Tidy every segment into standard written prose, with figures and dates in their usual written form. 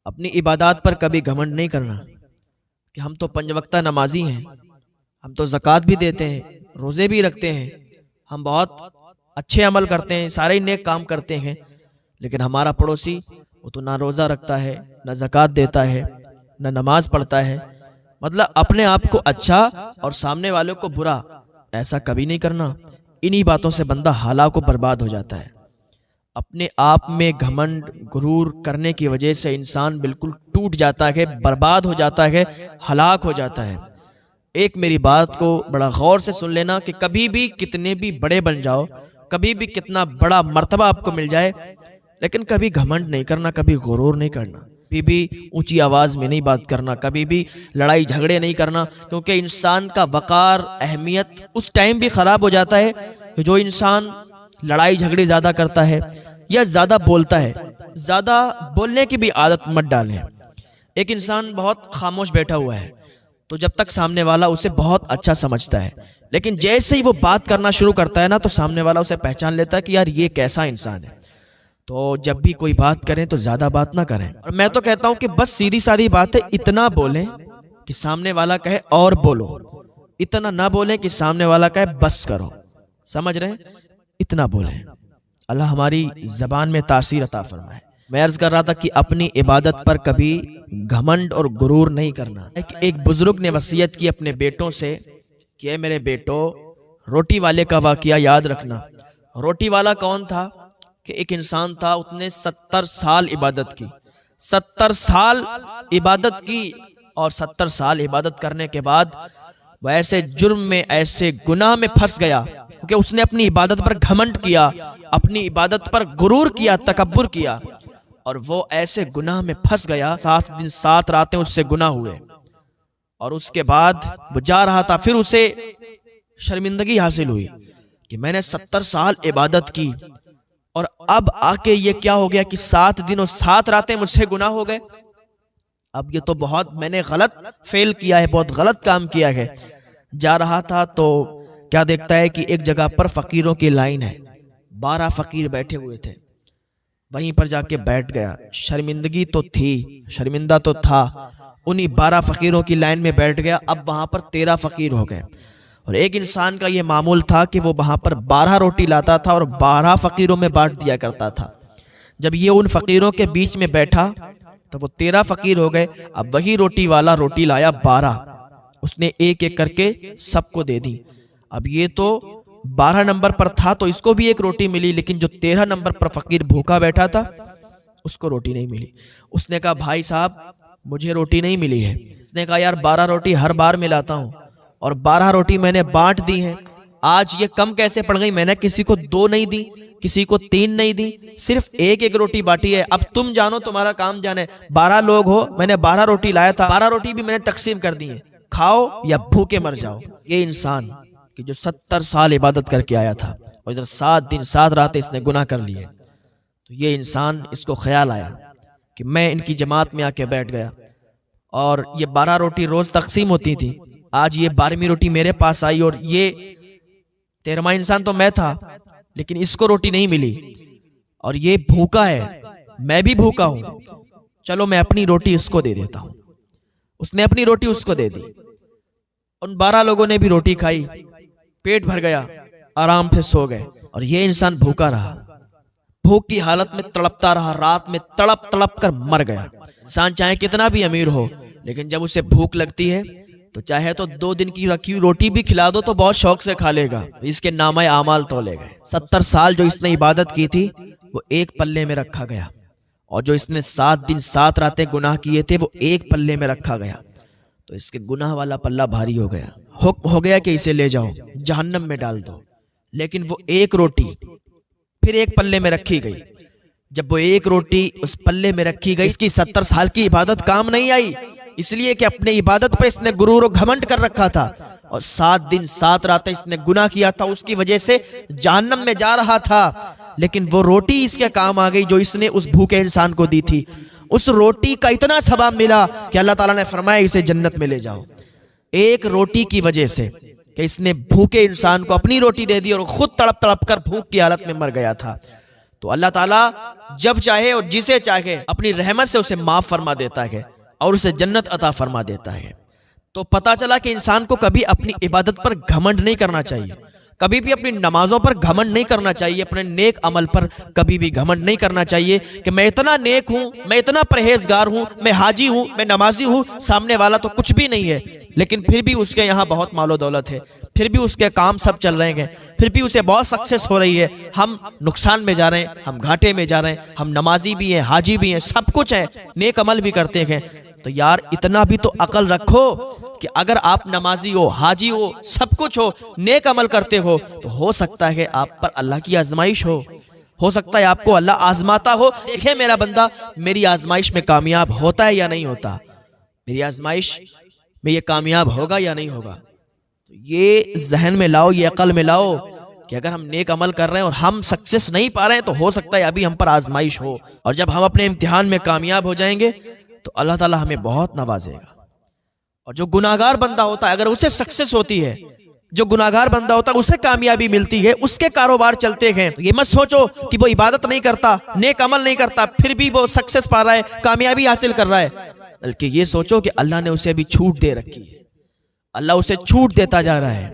अपनी इबादत पर कभी घमंड नहीं करना कि हम तो 5 वक्ता नमाजी हैं, हम तो ज़कात भी देते हैं, रोज़े भी रखते हैं, हम बहुत अच्छे अमल करते हैं, सारे नेक काम करते हैं, लेकिन हमारा पड़ोसी वो तो ना रोज़ा रखता है, ना ज़कात देता है, ना नमाज पढ़ता है। मतलब अपने आप को अच्छा और सामने वालों को बुरा, ऐसा कभी नहीं करना। इन्हीं बातों से बंदा हाला को बर्बाद हो जाता है। अपने आप में घमंड गुरूर करने की वजह से इंसान बिल्कुल टूट जाता है, बर्बाद हो जाता है, हलाक हो जाता है। एक मेरी बात को बड़ा गौर से सुन लेना कि कभी भी कितने भी बड़े बन जाओ, कभी भी कितना बड़ा मर्तबा आपको मिल जाए, लेकिन कभी घमंड नहीं करना, कभी गुरूर नहीं करना, कभी भी ऊंची आवाज़ में नहीं बात करना, कभी भी लड़ाई झगड़े नहीं करना, क्योंकि इंसान का वक़ार अहमियत उस टाइम भी ख़राब हो जाता है कि जो इंसान लड़ाई झगड़े ज़्यादा करता है या ज़्यादा बोलता है। ज़्यादा बोलने की भी आदत मत डालें। एक इंसान बहुत खामोश बैठा हुआ है तो जब तक सामने वाला उसे बहुत अच्छा समझता है, लेकिन जैसे ही वो बात करना शुरू करता है ना, तो सामने वाला उसे पहचान लेता है कि यार ये कैसा इंसान है। तो जब भी कोई बात करें तो ज़्यादा बात ना करें। और मैं तो कहता हूँ कि बस सीधी सादी बात है, इतना बोलें कि सामने वाला कहे और बोलो, इतना ना बोलें कि सामने वाला कहे बस करो। समझ रहे हैं? इतना बोलें। अल्लाह हमारी ज़बान में तासीर अता फरमाए। मैं अर्ज़ कर रहा था कि अपनी इबादत पर कभी घमंड और गुरूर नहीं करना। एक बुजुर्ग ने वसीयत की अपने बेटों से कि मेरे बेटो, रोटी वाले का वाक़या याद रखना। रोटी वाला कौन था? कि एक इंसान था, उसने 70 साल इबादत की, 70 साल इबादत की, और 70 साल इबादत करने के बाद वह ऐसे जुर्म में, ऐसे गुनाह में फंस गया क्योंकि उसने अपनी इबादत पर घमंड किया, अपनी इबादत पर गुरूर किया, तकब्बुर किया, और वो ऐसे गुनाह में फंस गया। 7 दिन 7 रातें उससे गुनाह हुए, और उसके बाद वो जा रहा था, फिर उसे शर्मिंदगी हासिल हुई कि मैंने 70 साल इबादत की और अब आके ये क्या हो गया कि 7 दिन और 7 रातें मुझसे गुनाह हो गए। अब ये तो बहुत मैंने गलत फेल किया है, बहुत गलत काम किया है। जा रहा था तो क्या देखता है कि एक जगह पर फकीरों की लाइन है, 12 फकीर बैठे हुए थे। वहीं पर जाके बैठ गया। शर्मिंदगी तो थी, शर्मिंदा तो था, उन्हीं 12 फकीरों की लाइन में बैठ गया। अब वहां पर 13 फकीर हो गए, और एक इंसान का ये मामूल था कि वो वहाँ पर 12 रोटी लाता था और 12 फ़कीरों में बांट दिया करता था। जब ये उन फ़कीरों के बीच में बैठा तो वो 13 फ़कीर हो गए। अब वही रोटी वाला रोटी लाया 12, उसने एक एक करके सबको दे दी। अब ये तो 12 नंबर पर था तो इसको भी एक रोटी मिली, लेकिन जो 13 नंबर पर फ़कीर भूखा बैठा था उसको रोटी नहीं मिली। उसने कहा भाई साहब मुझे रोटी नहीं मिली है। उसने कहा यार 12 रोटी हर बार मिलाता हूँ और 12 रोटी मैंने बांट दी हैं, आज ये कम कैसे पड़ गई? मैंने किसी को 2 नहीं दी, किसी को 3 नहीं दी, सिर्फ एक एक रोटी बांटी है। अब तुम जानो, तुम्हारा काम जाने। 12 लोग हो, मैंने 12 रोटी लाया था, 12 रोटी भी मैंने तकसीम कर दी है, खाओ या भूखे मर जाओ। ये इंसान कि जो 70 साल इबादत करके आया था और इधर 7 दिन 7 रातें इसने गुनाह कर लिए, तो ये इंसान, इसको ख्याल आया कि मैं इनकी जमात में आके बैठ गया और ये 12 रोटी रोज तकसीम होती थी, आज ये 12वीं रोटी मेरे पास आई और ये 13वां इंसान तो मैं था, लेकिन इसको रोटी नहीं मिली और ये भूखा है, मैं भी भूखा हूं, चलो मैं अपनी रोटी इसको दे देता हूं। उसने अपनी रोटी उसको दे दी। उन 12 लोगों ने भी रोटी खाई, पेट भर गया, आराम से सो गए, और ये इंसान भूखा रहा, भूख की हालत में तड़पता रहा, रात में तड़प तड़प कर मर गया। इंसान चाहे कितना भी अमीर हो, लेकिन जब उसे भूख लगती है तो चाहे तो 2 दिन की रखी हुई रोटी भी खिला दो तो बहुत शौक से खा लेगा, इसके नामे आमाल तोले गए। 70 साल जो इसने इबादत की थी वो एक पल्ले में रखा गया, और जो इसने 7 दिन 7 रातें गुनाह किए थे वो एक पल्ले में रखा गया। तो इसके गुनाह वाला पल्ला भारी हो गया। हुक्म हो गया कि इसे ले जाओ, जहन्नम में डाल दो। लेकिन वो एक रोटी फिर एक पल्ले में रखी गई। जब वो एक रोटी उस पल्ले में रखी गई, इसकी 70 साल की इबादत काम नहीं आई, इसलिए कि अपने इबादत पर इसने गुरूर और घमंड कर रखा था, और 7 दिन 7 रातें इसने गुनाह किया था, उसकी वजह से जहन्नम में जा रहा था। लेकिन वो रोटी इसके काम आ गई जो इसने उस भूखे इंसान को दी थी। उस रोटी का इतना सवाब मिला कि अल्लाह ताला ने फरमाया इसे जन्नत में ले जाओ। एक रोटी की वजह से कि इसने भूखे इंसान को अपनी रोटी दे दी और खुद तड़प तड़प कर भूख की हालत में मर गया था। तो अल्लाह ताला जब चाहे और जिसे चाहे अपनी रहमत से उसे माफ़ फरमा देता है और उसे जन्नत अता फरमा देता है। तो पता चला कि इंसान को कभी अपनी इबादत पर घमंड नहीं करना चाहिए, कभी भी अपनी नमाजों पर घमंड नहीं करना चाहिए, अपने नेक अमल पर कभी भी घमंड नहीं करना चाहिए कि मैं इतना नेक हूँ, मैं इतना परहेजगार हूँ, मैं हाजी हूँ, मैं नमाजी हूँ, सामने वाला तो कुछ भी नहीं है, लेकिन फिर भी उसके यहाँ बहुत मालो दौलत है, फिर भी उसके काम सब चल रहे हैं, फिर भी उसे बहुत सक्सेस हो रही है, हम नुकसान में जा रहे हैं, हम घाटे में जा रहे हैं, हम नमाजी भी हैं, हाजी भी हैं, सब कुछ है, नेक अमल भी करते हैं। तो यार इतना भी तो अकल रखो कि अगर आप नमाजी हो, हाजी हो, सब कुछ हो, नेक अमल करते तो हो सकता है आप पर अल्लाह की आजमाइश हो सकता है आपको अल्लाह आजमाता हो, देखे मेरा बंदा मेरी आजमाइश में कामयाब होता है या नहीं होता, मेरी आजमाइश में ये कामयाब होगा या नहीं होगा। तो ये जहन में लाओ, ये अकल में लाओ कि अगर हम नेक अमल कर रहे हैं और हम सक्सेस नहीं पा रहे हैं तो हो सकता है अभी हम पर आजमाइश हो, और जब हम अपने इम्तिहान में कामयाब हो जाएंगे तो अल्लाह ताला हमें बहुत नवाजेगा। और जो गुनाहगार बंदा होता है अगर उसे सक्सेस होती है, जो गुनाहगार बंदा होता है उसे कामयाबी मिलती है, उसके कारोबार चलते हैं, तो ये मत सोचो कि वो इबादत नहीं करता, नेक अमल नहीं करता, फिर भी वो सक्सेस पा रहा है, कामयाबी हासिल कर रहा है, बल्कि ये सोचो कि अल्लाह ने उसे अभी छूट दे रखी है, अल्लाह उसे छूट देता जा रहा है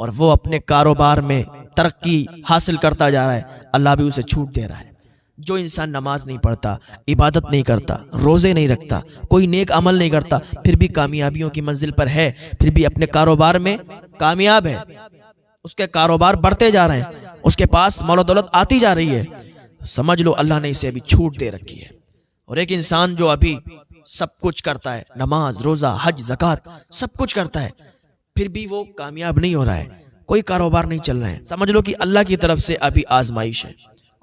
और वो अपने कारोबार में तरक्की हासिल करता जा रहा है, अल्लाह भी उसे छूट दे रहा है। जो इंसान नमाज नहीं पढ़ता, इबादत नहीं करता, रोज़े नहीं रखता, कोई नेक अमल नहीं करता, फिर भी कामयाबियों की मंजिल पर है, फिर भी अपने कारोबार में कामयाब है, उसके कारोबार बढ़ते जा रहे हैं, उसके पास मौला दौलत आती जा रही है, समझ लो अल्लाह ने इसे अभी छूट दे रखी है। और एक इंसान जो अभी सब कुछ करता है, नमाज, रोज़ा, हज, ज़कात सब कुछ करता है, फिर भी वो कामयाब नहीं हो रहा है, कोई कारोबार नहीं चल रहा है, समझ लो कि अल्लाह की तरफ से अभी आजमाइश है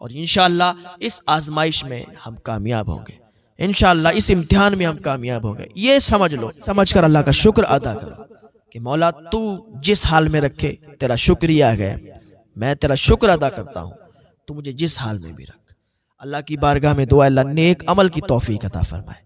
और इंशाअल्लाह इस आजमाइश में हम कामयाब होंगे, इंशाअल्लाह इस इम्तिहान में हम कामयाब होंगे। ये समझ लो, समझ कर अल्लाह का शुक्र अदा करो कि मौला तू जिस हाल में रखे तेरा शुक्रिया है, मैं तेरा शुक्र अदा करता हूँ, तू मुझे जिस हाल में भी रख। अल्लाह की बारगाह में दुआ, अल्लाह नेक अमल की तौफीक अता फरमाए।